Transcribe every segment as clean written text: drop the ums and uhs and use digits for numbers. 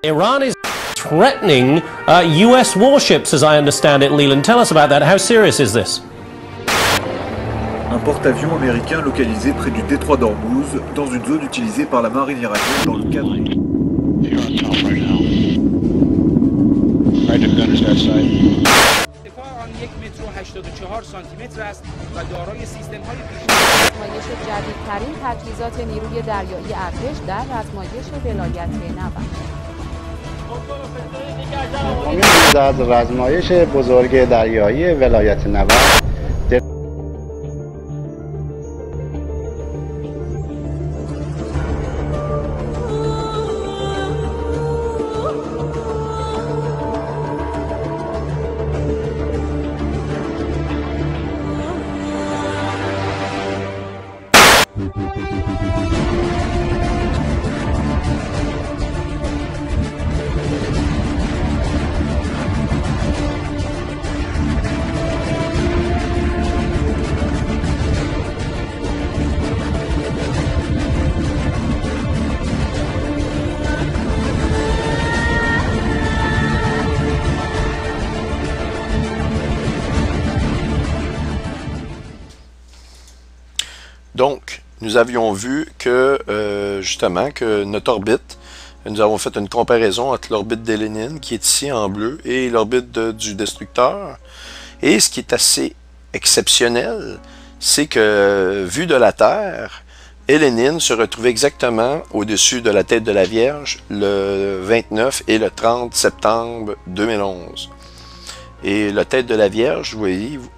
Iran is threatening US warships, as I understand it. Leland, tell us about that. How serious is this? Un porte-avions américain localisé près du détroit d'Ormuz, dans une zone utilisée par la marine iranienne dans le cadre... جدیدترین تجهیزات نیروی دریایی ارتش در رزمایش ولایت نبرد. از رزمایش بزرگ دریایی ولایت نبرد Donc, nous avions vu que, justement, que notre orbite, nous avons fait une comparaison entre l'orbite de Lénine, qui est ici en bleu, et l'orbite du destructeur. Et ce qui est assez exceptionnel, c'est que, vu de la Terre, Lénine se retrouvait exactement au-dessus de la tête de la Vierge le 29 et le 30 septembre 2011. Et la tête de la Vierge,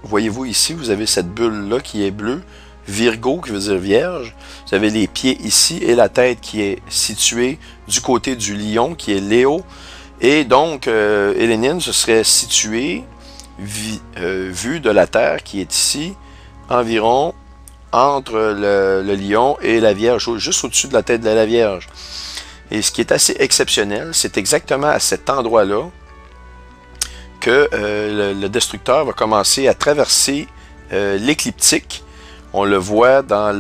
voyez-vous ici, vous avez cette bulle-là qui est bleue, Virgo, qui veut dire Vierge. Vous avez les pieds ici et la tête qui est située du côté du lion, qui est Léo. Et donc, Lénine se serait situé, vu de la Terre, qui est ici, environ entre le lion et la Vierge, juste au-dessus de la tête de la Vierge. Et ce qui est assez exceptionnel, c'est exactement à cet endroit-là que le destructeur va commencer à traverser l'écliptique. On le voit dans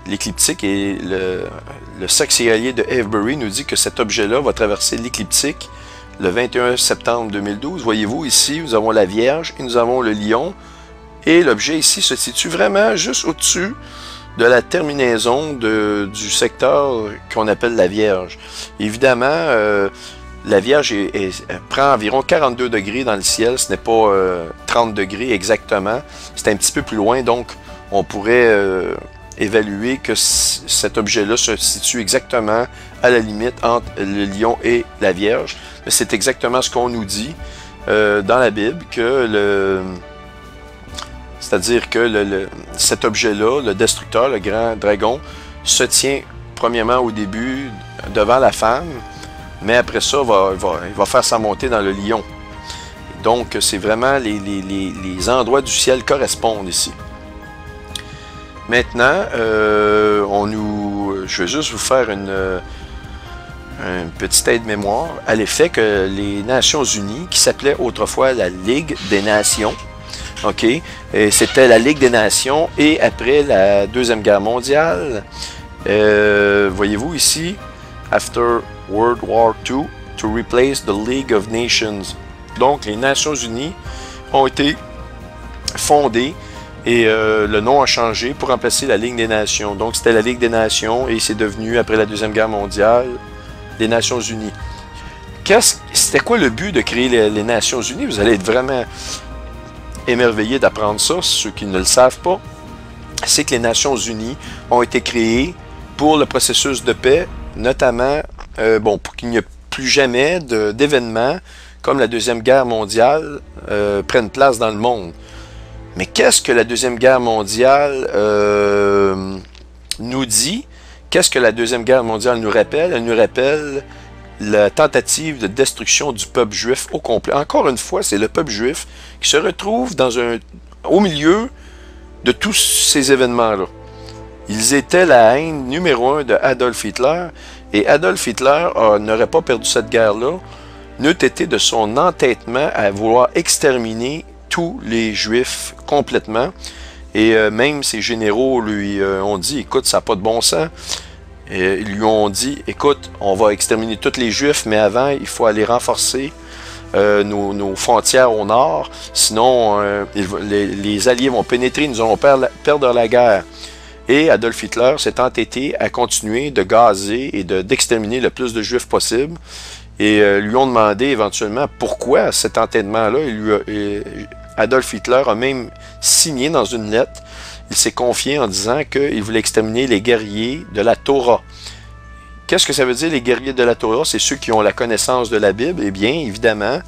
l'écliptique et le cercle cigalier de Avebury nous dit que cet objet-là va traverser l'écliptique le 21 septembre 2012. Voyez-vous ici, nous avons la Vierge et nous avons le lion. Et l'objet ici se situe vraiment juste au-dessus de la terminaison du secteur qu'on appelle la Vierge. Évidemment, la Vierge prend environ 42 degrés dans le ciel, ce n'est pas 30 degrés exactement, c'est un petit peu plus loin, donc on pourrait évaluer que cet objet-là se situe exactement à la limite entre le lion et la Vierge. C'est exactement ce qu'on nous dit dans la Bible, que c'est-à-dire que cet objet-là, le destructeur, le grand dragon, se tient premièrement au début devant la femme, mais après ça, il va faire sa montée dans le lion. Donc, c'est vraiment les endroits du ciel correspondent ici. Maintenant, je vais juste vous faire une petite aide-mémoire à l'effet que les Nations Unies, qui s'appelait autrefois la Ligue des Nations, ok, c'était la Ligue des Nations, et après la Deuxième Guerre mondiale, voyez-vous ici, After World War II, to replace the League of Nations. Donc, les Nations Unies ont été fondées et le nom a changé pour remplacer la Ligue des Nations. Donc, c'était la Ligue des Nations et c'est devenu, après la Deuxième Guerre mondiale, les Nations Unies. C'était quoi le but de créer les Nations Unies? Vous allez être vraiment émerveillés d'apprendre ça, ceux qui ne le savent pas. C'est que les Nations Unies ont été créées pour le processus de paix, notamment pour qu'il n'y ait plus jamais d'événements comme la Deuxième Guerre mondiale prennent place dans le monde. Mais qu'est-ce que la Deuxième Guerre mondiale nous dit? Qu'est-ce que la Deuxième Guerre mondiale nous rappelle? Elle nous rappelle la tentative de destruction du peuple juif au complet. Encore une fois, c'est le peuple juif qui se retrouve au milieu de tous ces événements-là. Ils étaient la haine numéro 1 de Adolf Hitler, et Adolf Hitler n'aurait pas perdu cette guerre-là, n'eût été de son entêtement à vouloir exterminer tous les Juifs complètement. Et même ses généraux lui ont dit, écoute, ça n'a pas de bon sens. Et ils lui ont dit, écoute, on va exterminer tous les Juifs, mais avant, il faut aller renforcer nos frontières au nord, sinon les Alliés vont pénétrer, nous allons perdre la guerre. Et Adolf Hitler s'est entêté à continuer de gazer et d'exterminer le plus de Juifs possible. Et lui ont demandé éventuellement pourquoi cet entêtement-là. Adolf Hitler a même signé dans une lettre, il s'est confié en disant qu'il voulait exterminer les guerriers de la Torah. Qu'est-ce que ça veut dire, les guerriers de la Torah? C'est ceux qui ont la connaissance de la Bible. Eh bien, évidemment,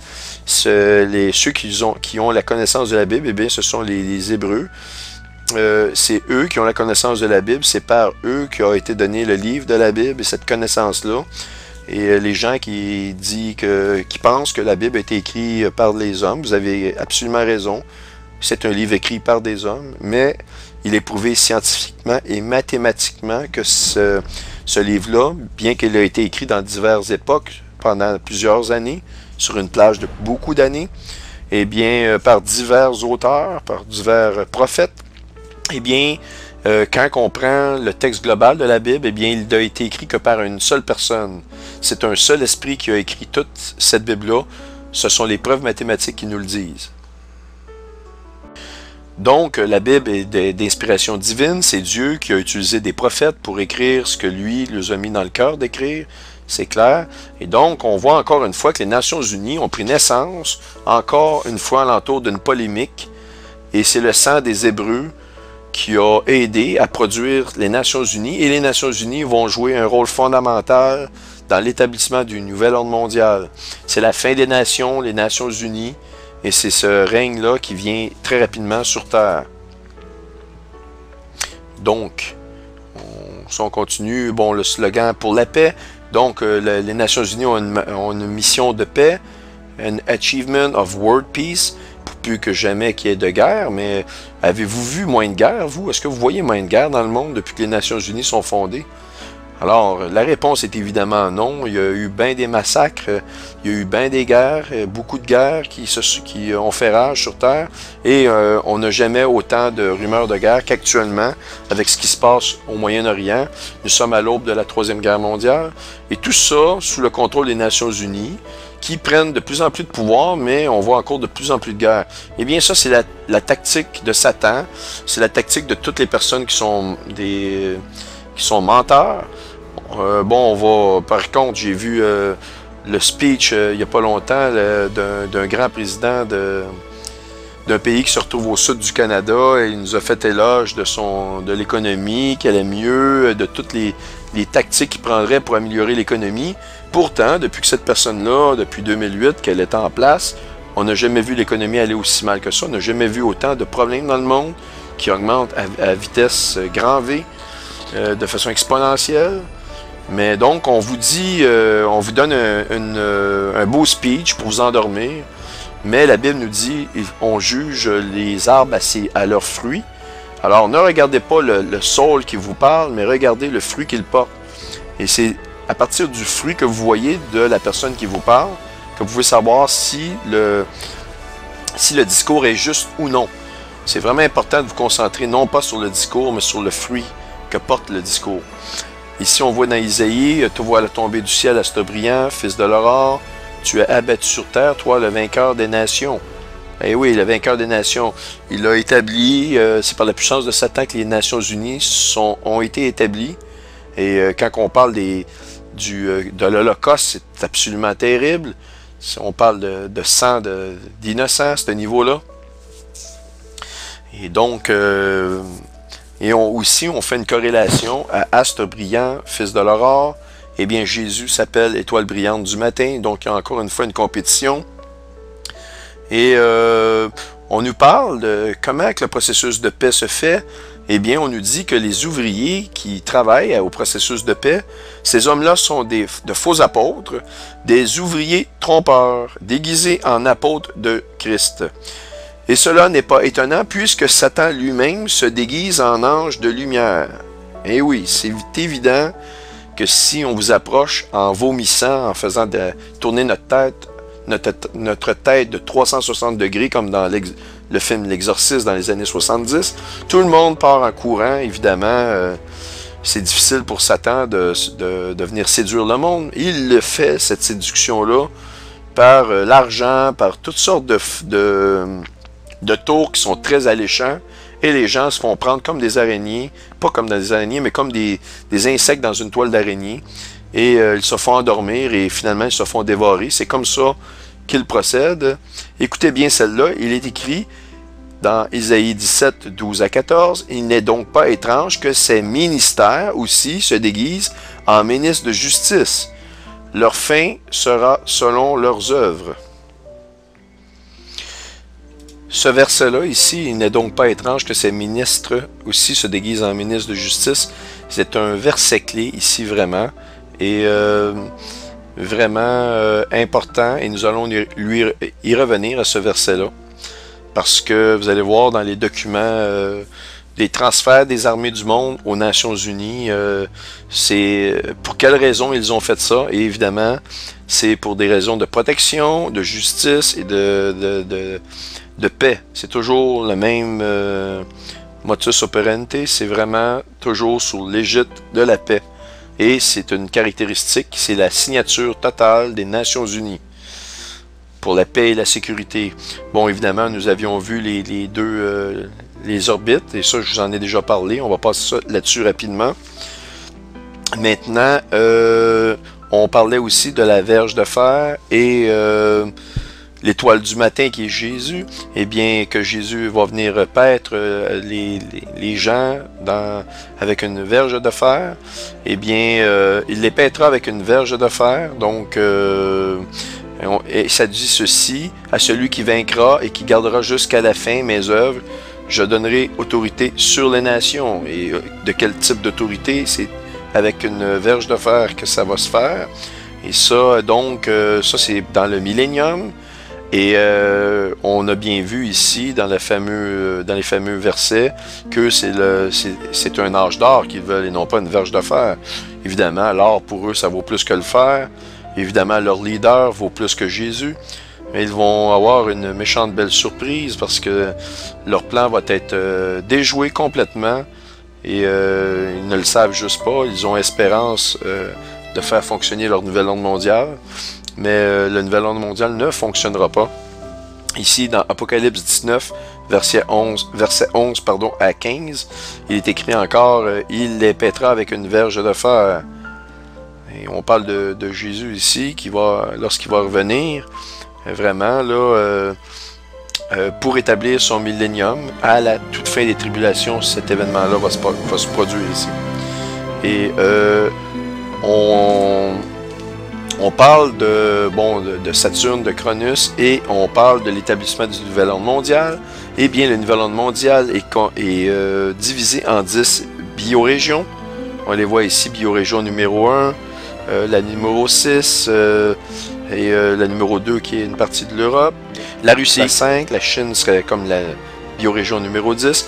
ceux qui ont la connaissance de la Bible, eh bien, ce sont les Hébreux. C'est eux qui ont la connaissance de la Bible. C'est par eux qu'a été donné le livre de la Bible et cette connaissance-là. Et les gens qui pensent que la Bible a été écrite par les hommes, vous avez absolument raison. C'est un livre écrit par des hommes, mais il est prouvé scientifiquement et mathématiquement que ce livre-là, bien qu'il ait été écrit dans diverses époques, pendant plusieurs années, sur une plage de beaucoup d'années, eh bien, par divers auteurs, par divers prophètes, eh bien, quand on prend le texte global de la Bible, eh bien, il n'a été écrit que par une seule personne. C'est un seul esprit qui a écrit toute cette Bible-là. Ce sont les preuves mathématiques qui nous le disent. Donc, la Bible est d'inspiration divine. C'est Dieu qui a utilisé des prophètes pour écrire ce que lui les a mis dans le cœur d'écrire. C'est clair. Et donc, on voit encore une fois que les Nations Unies ont pris naissance, encore une fois, alentour d'une polémique. Et c'est le sang des Hébreux qui a aidé à produire les Nations Unies. Et les Nations Unies vont jouer un rôle fondamental dans l'établissement du nouvel ordre mondial. C'est la fin des nations, les Nations Unies. Et c'est ce règne-là qui vient très rapidement sur Terre. Donc, si on continue, bon, le slogan pour la paix. Donc, les Nations Unies ont une mission de paix, an achievement of world peace, pour plus que jamais qu'il y ait de guerre. Mais avez-vous vu moins de guerre, vous? Est-ce que vous voyez moins de guerre dans le monde depuis que les Nations Unies sont fondées? Alors, la réponse est évidemment non. Il y a eu bien des massacres, il y a eu bien des guerres, beaucoup de guerres qui ont fait rage sur Terre. Et on n'a jamais autant de rumeurs de guerre qu'actuellement avec ce qui se passe au Moyen-Orient. Nous sommes à l'aube de la Troisième Guerre mondiale. Et tout ça sous le contrôle des Nations Unies, qui prennent de plus en plus de pouvoir, mais on voit encore de plus en plus de guerres. Eh bien, ça, c'est la tactique de Satan. C'est la tactique de toutes les personnes qui sont menteurs. Bon, par contre, j'ai vu le speech il n'y a pas longtemps d'un grand président d'un pays qui se retrouve au sud du Canada, et il nous a fait éloge de l'économie, qu'elle est mieux, de toutes les tactiques qu'il prendrait pour améliorer l'économie. Pourtant, depuis que cette personne-là, depuis 2008, qu'elle est en place, on n'a jamais vu l'économie aller aussi mal que ça. On n'a jamais vu autant de problèmes dans le monde qui augmentent à vitesse grand V, de façon exponentielle. Mais donc, on vous dit, on vous donne un beau speech pour vous endormir, mais la Bible nous dit, on juge les arbres à leurs fruits. Alors, ne regardez pas le saule qui vous parle, mais regardez le fruit qu'il porte. Et c'est à partir du fruit que vous voyez de la personne qui vous parle que vous pouvez savoir si le discours est juste ou non. C'est vraiment important de vous concentrer non pas sur le discours, mais sur le fruit que porte le discours. Ici, on voit dans Isaïe, « Te voilà tomber du ciel, astre brillant, fils de l'aurore, tu es abattu sur terre, toi, le vainqueur des nations. » Eh oui, le vainqueur des nations. Il a établi, c'est par la puissance de Satan que les Nations Unies ont été établies. Et quand on parle de l'Holocauste, c'est absolument terrible. On parle de sang d'innocents à ce niveau-là. Et donc... aussi, on fait une corrélation à astre brillant, fils de l'aurore. Eh bien, Jésus s'appelle étoile brillante du matin. Donc, il y a encore une fois une compétition. Et on nous parle de comment que le processus de paix se fait. Eh bien, on nous dit que les ouvriers qui travaillent au processus de paix, ces hommes-là sont de faux apôtres, des ouvriers trompeurs, déguisés en apôtres de Christ. Et cela n'est pas étonnant puisque Satan lui-même se déguise en ange de lumière. Et oui, c'est évident que si on vous approche en vomissant, en faisant tourner notre tête de 360 degrés, comme dans le film L'Exorciste dans les années 70, tout le monde part en courant, évidemment. c'est difficile pour Satan de venir séduire le monde. Il le fait, cette séduction-là, par l'argent, par toutes sortes de tours qui sont très alléchants. Et les gens se font prendre comme des araignées, pas comme des araignées, mais comme des insectes dans une toile d'araignée. Et ils se font endormir et finalement ils se font dévorer. C'est comme ça qu'ils procèdent. Écoutez bien celle-là, il est écrit dans Isaïe 17, 12 à 14, « Il n'est donc pas étrange que ces ministères aussi se déguisent en ministres de justice. Leur fin sera selon leurs œuvres. » Ce verset-là, ici, « Il n'est donc pas étrange que ces ministres aussi se déguisent en ministres de justice. » C'est un verset clé ici, vraiment, et vraiment important, et nous allons y revenir à ce verset-là. Parce que vous allez voir dans les documents des transferts des armées du monde aux Nations Unies, c'est pour quelles raisons ils ont fait ça. Et évidemment, c'est pour des raisons de protection, de justice et de paix. C'est toujours le même modus operandi, c'est vraiment toujours sous l'égide de la paix. Et c'est une caractéristique, c'est la signature totale des Nations Unies pour la paix et la sécurité. Bon, évidemment, nous avions vu les orbites, et ça, je vous en ai déjà parlé. On va passer là-dessus rapidement. Maintenant, on parlait aussi de la verge de fer et l'étoile du matin qui est Jésus. Eh bien, que Jésus va venir paître les gens avec une verge de fer. Eh bien, il les paîtra avec une verge de fer. Donc, et ça dit ceci, à celui qui vaincra et qui gardera jusqu'à la fin mes œuvres, je donnerai autorité sur les nations. Et de quel type d'autorité? C'est avec une verge de fer que ça va se faire. Et ça, donc, ça c'est dans le millénium. Et on a bien vu ici, dans les fameux versets, que c'est un âge d'or qu'ils veulent et non pas une verge de fer. Évidemment, l'or pour eux, ça vaut plus que le fer. Évidemment, leur leader vaut plus que Jésus. Mais ils vont avoir une méchante belle surprise parce que leur plan va être déjoué complètement. Et ils ne le savent juste pas. Ils ont espérance de faire fonctionner leur nouvel ordre mondial. Mais le nouvel ordre mondial ne fonctionnera pas. Ici, dans Apocalypse 19, verset 11 à 15, il est écrit encore « Il les paîtra avec une verge de fer ». Et on parle de Jésus ici, lorsqu'il va revenir, vraiment, là, pour établir son millénium, à la toute fin des tribulations, cet événement-là va se produire ici. Et on parle de Saturne, de Cronus, et on parle de l'établissement du nouvel ordre mondial. Eh bien, le nouvel ordre mondial est divisé en 10 biorégions. On les voit ici, biorégion numéro 1, la numéro 6, et la numéro 2 qui est une partie de l'Europe. La Russie est 5, la Chine serait comme la biorégion numéro 10,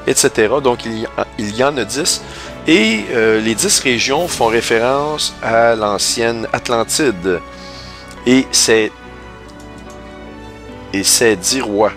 etc. Donc, il y en a 10. Et les 10 régions font référence à l'ancienne Atlantide. Et c'est 10 rois.